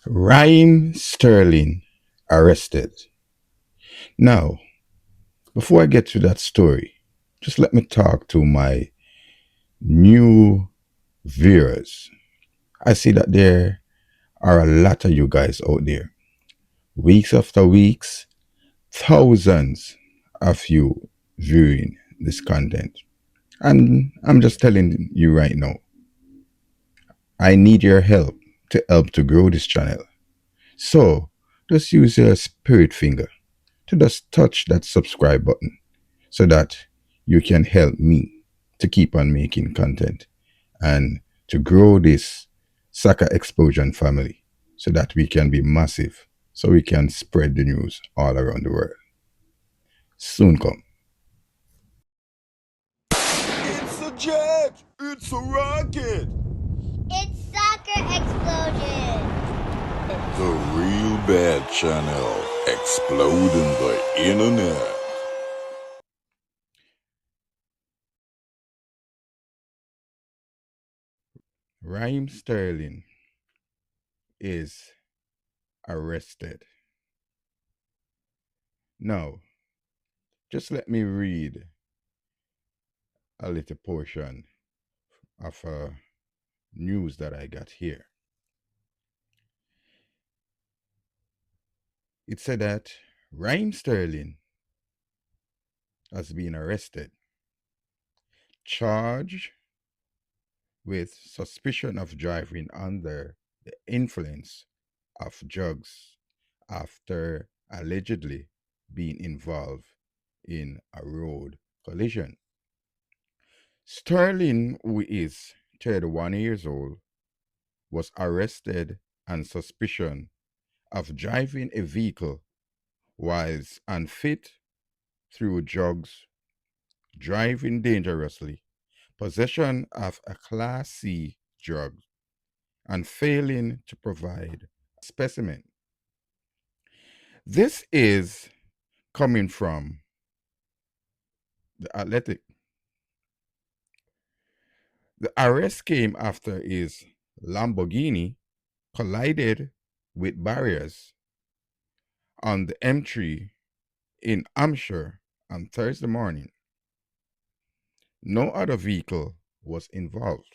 Raheem Sterling arrested. Now, before I get to that story, just let me talk to my new viewers. I see that there are a lot of you guys out there. Weeks after weeks, thousands of you viewing this content. And I'm just telling you right now, I need your help to grow this channel. So just use your spirit finger to just touch that subscribe button so that you can help me to keep on making content and to grow this soccer explosion family so that we can be massive, so we can spread the news all around the world. Soon come. It's a jet! It's a rocket! It's Soccer Explosion! The Real Bad Channel, exploding the internet. Raheem Sterling is arrested. Now, just let me read a little portion of news that I got here. It said that Raheem Sterling has been arrested, charged with suspicion of driving under the influence of drugs after allegedly being involved in a road collision. Sterling, who is 31 years old, was arrested on suspicion of driving a vehicle whilst unfit through drugs, driving dangerously, possession of a Class C drug, and failing to provide a specimen. This is coming from the Athletic. The arrest came after his Lamborghini collided with barriers on the M3 in Hampshire on Thursday morning. No other vehicle was involved.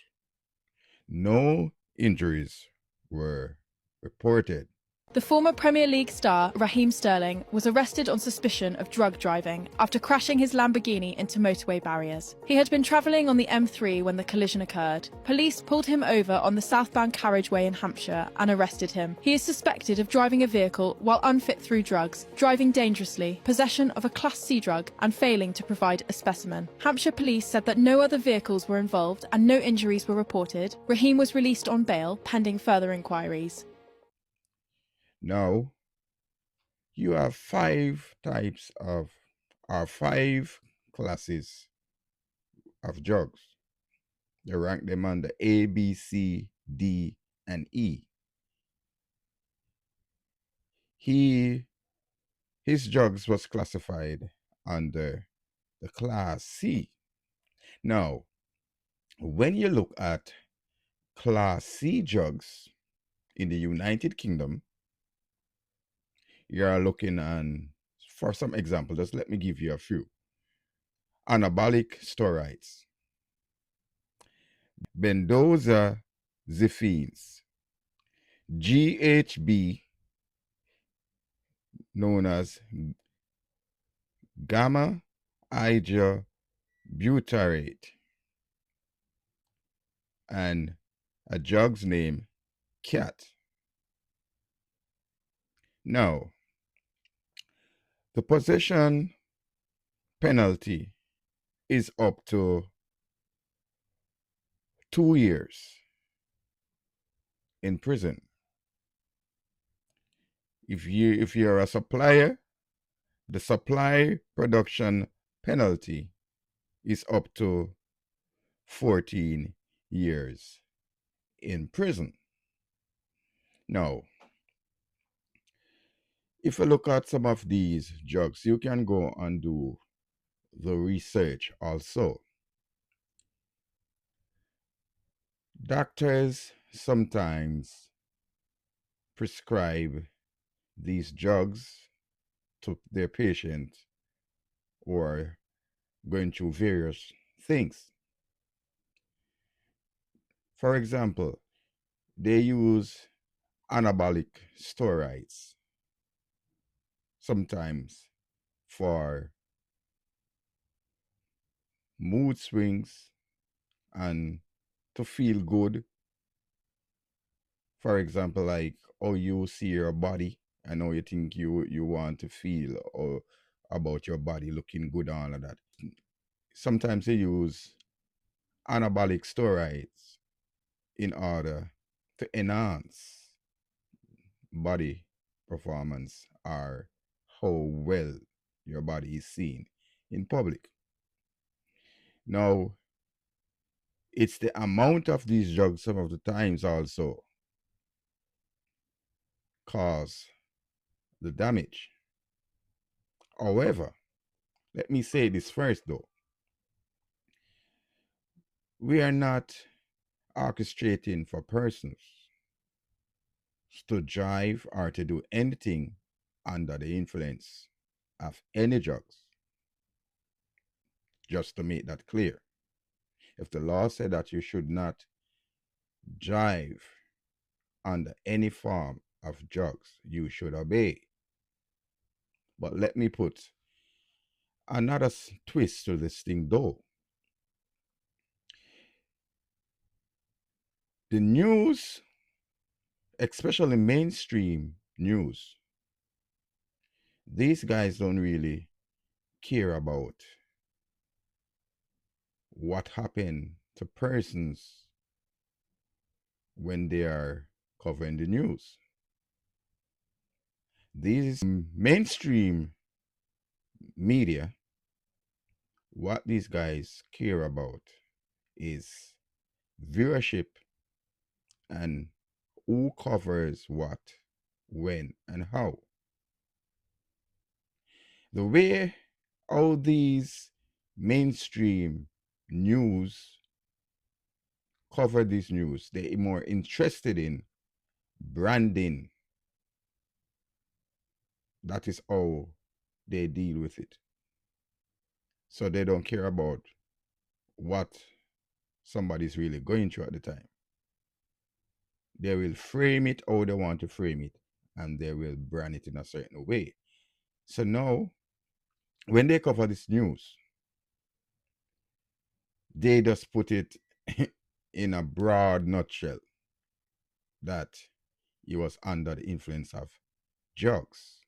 No injuries were reported. The former Premier League star Raheem Sterling was arrested on suspicion of drug driving after crashing his Lamborghini into motorway barriers. He had been travelling on the M3 when the collision occurred. Police pulled him over on the southbound carriageway in Hampshire and arrested him. He is suspected of driving a vehicle while unfit through drugs, driving dangerously, possession of a Class C drug, and failing to provide a specimen. Hampshire police said that no other vehicles were involved and no injuries were reported. Raheem was released on bail pending further inquiries. Now, you have five types of, or five classes of drugs. They rank them under A, B, C, D, and E. His drugs was classified under the Class C. Now, when you look at Class C drugs in the United Kingdom, you are looking on, for some example, just let me give you a few. Anabolic steroids, benzodiazepines, GHB, known as gamma hydrobutyrate, and a drug's name cat. Now, the possession penalty is up to 2 years in prison. If you're a supplier, the supply production penalty is up to 14 years in prison. Now, if you look at some of these drugs, you can go and do the research also. Doctors sometimes prescribe these drugs to their patient or going through various things. For example, they use anabolic steroids sometimes for mood swings and to feel good. For example, like how you see your body and how you think you want to feel or about your body looking good and all of that. Sometimes they use anabolic steroids in order to enhance body performance or how well your body is seen in public. Now, it's the amount of these drugs some of the times also cause the damage. However, let me say this first though. We are not orchestrating for persons to drive or to do anything under the influence of any drugs. Just to make that clear. If the law said that you should not drive under any form of drugs, you should obey. But let me put another twist to this thing though. The news, especially mainstream news, these guys don't really care about what happened to persons when they are covering the news. These mainstream media, what these guys care about is viewership and who covers what, when, and how. The way all these mainstream news cover this news, they're more interested in branding. That is how they deal with it. So they don't care about what somebody's really going through at the time. They will frame it how they want to frame it, and they will brand it in a certain way. So now, when they cover this news, they just put it in a broad nutshell that he was under the influence of drugs.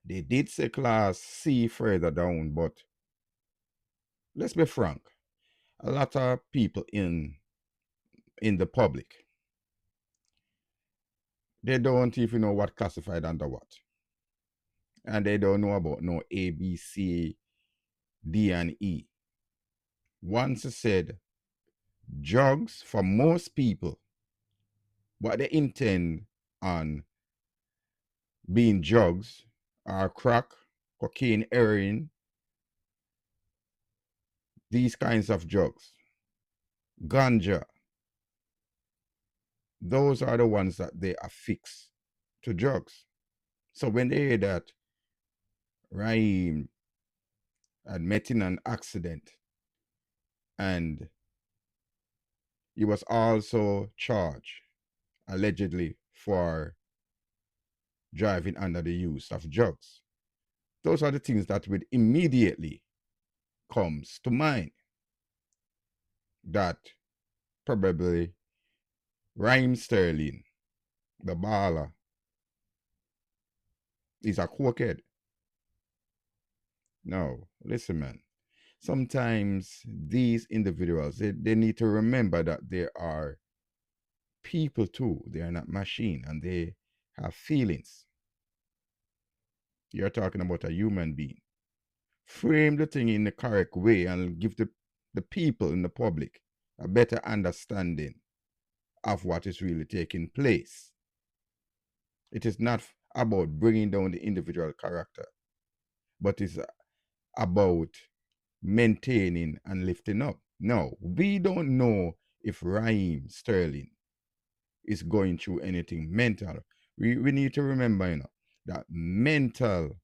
They did say class C further down, but let's be frank, a lot of people in the public, they don't even know what classified under what. And they don't know about no A, B, C, D, and E. Once I said drugs, for most people, what they intend on being drugs are crack, cocaine, heroin, these kinds of drugs, ganja. Those are the ones that they affix to drugs. So when they hear that Raheem had met in an accident and he was also charged allegedly for driving under the use of drugs, those are the things that would immediately comes to mind, that probably Raheem Sterling, the baller, is a cokehead. No, listen, man. Sometimes these individuals, they need to remember that there are people too. They are not machine and they have feelings. You're talking about a human being. Frame the thing in the correct way and give the people in the public a better understanding of what is really taking place. It is not about bringing down the individual character, but it's about maintaining and lifting up. No, we don't know if Raheem Sterling is going through anything mental. We need to remember, that mental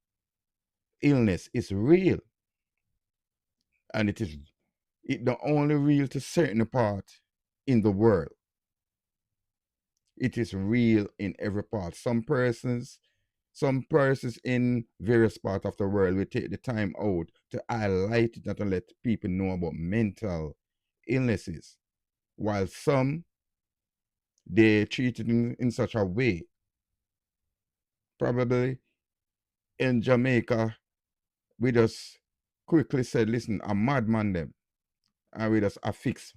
illness is real, and it not only real to certain part in the world. It is real in every part. Some persons in various parts of the world will take the time out to highlight it and to let people know about mental illnesses, while some they treat it in such a way. Probably in Jamaica, we just quickly said, listen, a madman them, and we just affix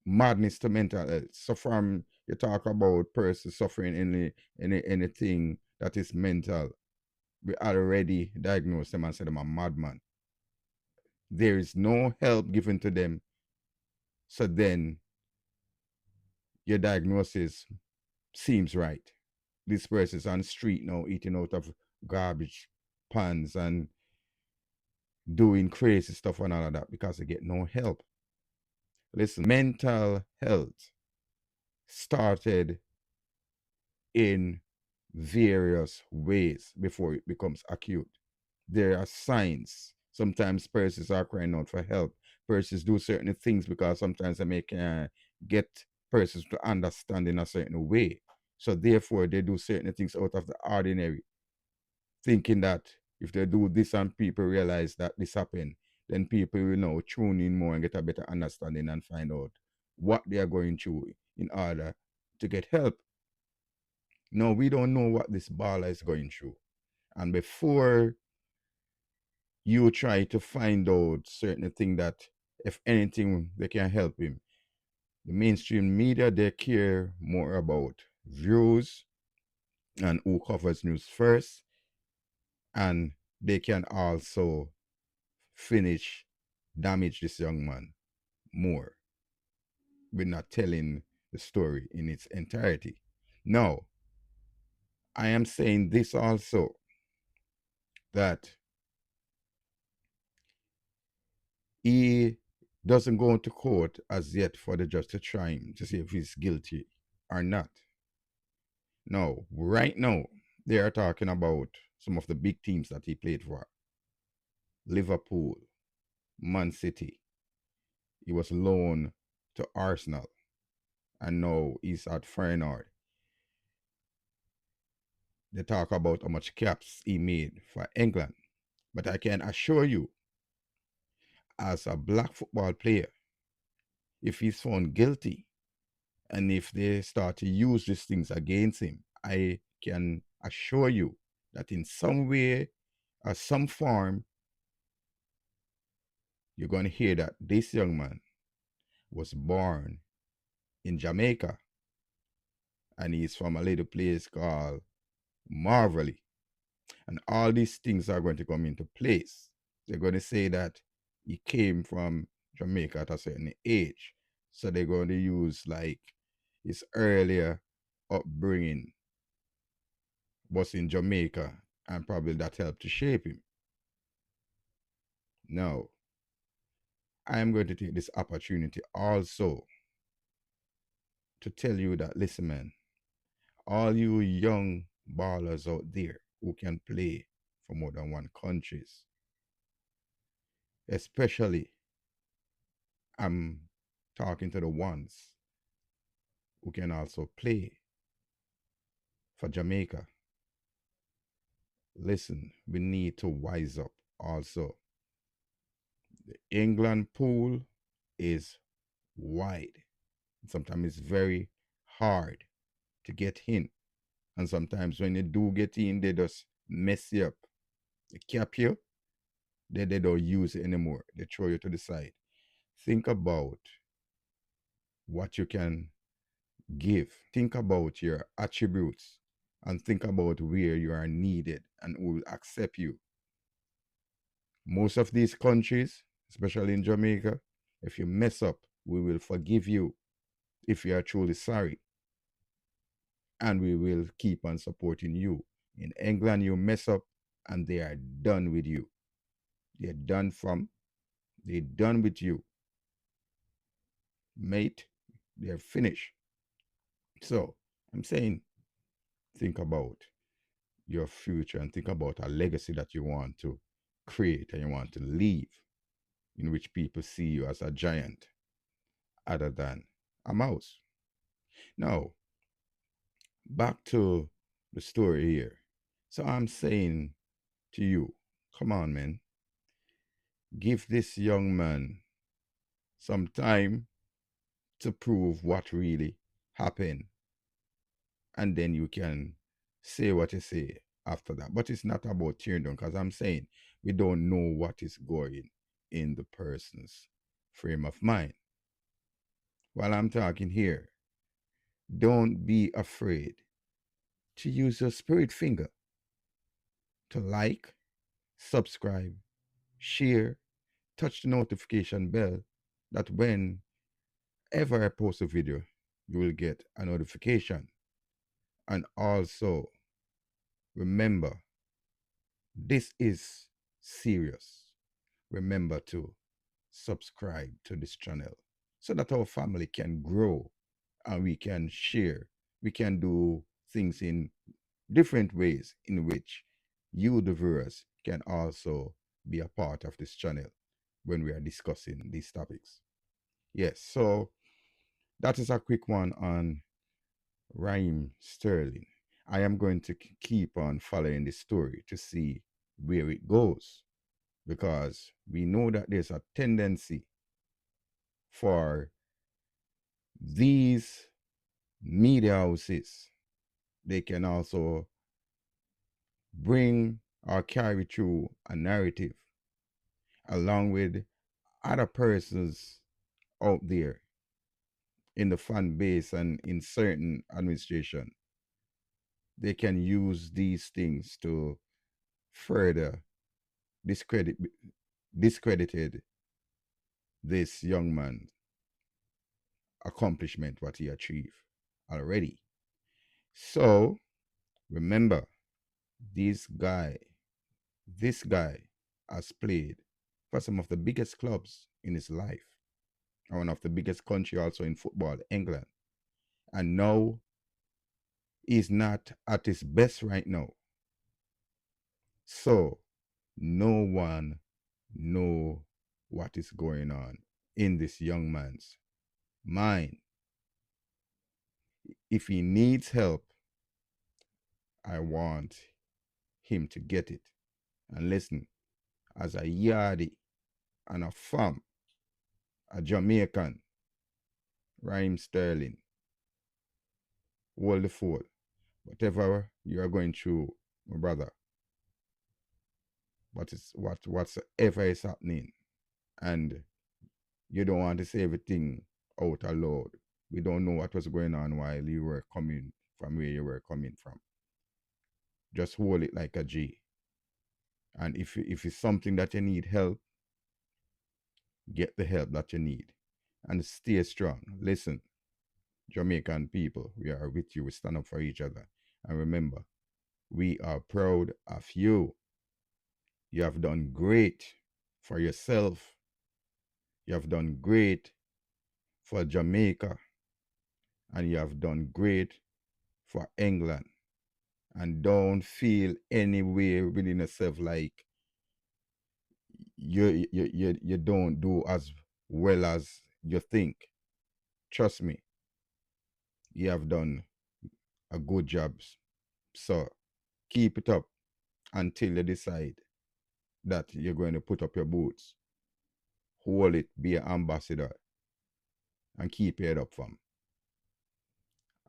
madness to mental health. So from you talk about person suffering anything that is mental, we already diagnose them and say them a madman. There is no help given to them. So then your diagnosis seems right. This person is on the street now eating out of garbage pans and doing crazy stuff and all of that because they get no help. Listen, mental health started in various ways before it becomes acute. There are signs. Sometimes persons are crying out for help. Persons do certain things because sometimes they make get persons to understand in a certain way. So therefore, they do certain things out of the ordinary, thinking that if they do this and people realize that this happened, then people will now tune in more and get a better understanding and find out what they are going through in order to get help. No, we don't know what this baller is going through. And before you try to find out certain thing that if anything they can help him, the mainstream media, they care more about views and who covers news first, and they can also damage this young man more. We're not telling the story in its entirety. Now, I am saying this also, that he doesn't go into court as yet for the judge to try him to see if he's guilty or not. No, right now, they are talking about some of the big teams that he played for: Liverpool, Man City. He was loaned to Arsenal, and now he's at Feyenoord. They talk about how much caps he made for England. But I can assure you, as a black football player, if he's found guilty and if they start to use these things against him, I can assure you that in some way or some form, you're going to hear that this young man was born in Jamaica and he's from a little place called Marvelly. And all these things are going to come into place. They're going to say that he came from Jamaica at a certain age. So they're going to use like his earlier upbringing was in Jamaica, and probably that helped to shape him. Now, I am going to take this opportunity also to tell you that, listen, man, all you young ballers out there who can play for more than one countries, especially I'm talking to the ones who can also play for Jamaica. Listen, we need to wise up also. The England pool is wide. Sometimes it's very hard to get in. And sometimes when you do get in, they just mess you up. They cap you, they don't use it anymore. They throw you to the side. Think about what you can give. Think about your attributes and think about where you are needed and who will accept you. Most of these countries, especially in Jamaica, if you mess up, we will forgive you if you are truly sorry. And we will keep on supporting you. In England, you mess up and they are done with you. They're done with you. Mate, they're finished. So I'm saying, think about your future and think about a legacy that you want to create and you want to leave, in which people see you as a giant other than a mouse. Now, back to the story here. So I'm saying to you, come on, man, give this young man some time to prove what really happened, and then you can say what you say after that. But it's not about tearing down, because I'm saying we don't know what is going in the person's frame of mind. While I'm talking here, don't be afraid to use your spirit finger to like, subscribe, share, touch the notification bell, that whenever I post a video, you will get a notification. And also, remember, this is serious. Remember to subscribe to this channel so that our family can grow and we can share. We can do things in different ways in which you, the viewers, can also be a part of this channel when we are discussing these topics. Yes, so that is a quick one on Raheem Sterling. I am going to keep on following this story to see where it goes, because we know that there's a tendency for these media houses. They can also bring or carry through a narrative along with other persons out there in the fan base and in certain administration. They can use these things to further discredited this young man accomplishment, what he achieved already. So remember, this guy this guy has played for some of the biggest clubs in his life, and one of the biggest country also in football, England. And now he's not at his best right now. So no one know what is going on in this young man's mind. If he needs help, I want him to get it. And listen, as a yardie and a fam, a Jamaican, Raheem Sterling, hold the fort. Whatever you are going through, my brother, whatsoever is happening, and you don't want to say everything out aloud. We don't know what was going on while you were coming from where you were coming from. Just hold it like a G. And if it's something that you need help, get the help that you need. And stay strong. Listen, Jamaican people, we are with you. We stand up for each other. And remember, we are proud of you. You have done great for yourself. You have done great for Jamaica. And you have done great for England. And don't feel any way within yourself like you don't do as well as you think. Trust me, you have done a good job. So keep it up until you decide that you're going to put up your boots. Hold it, be an ambassador, and keep your head up, fam.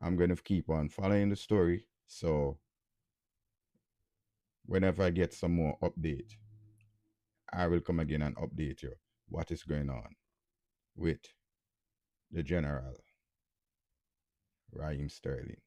I'm going to keep on following the story. So whenever I get some more update, I will come again and update you what is going on with the General Raheem Sterling.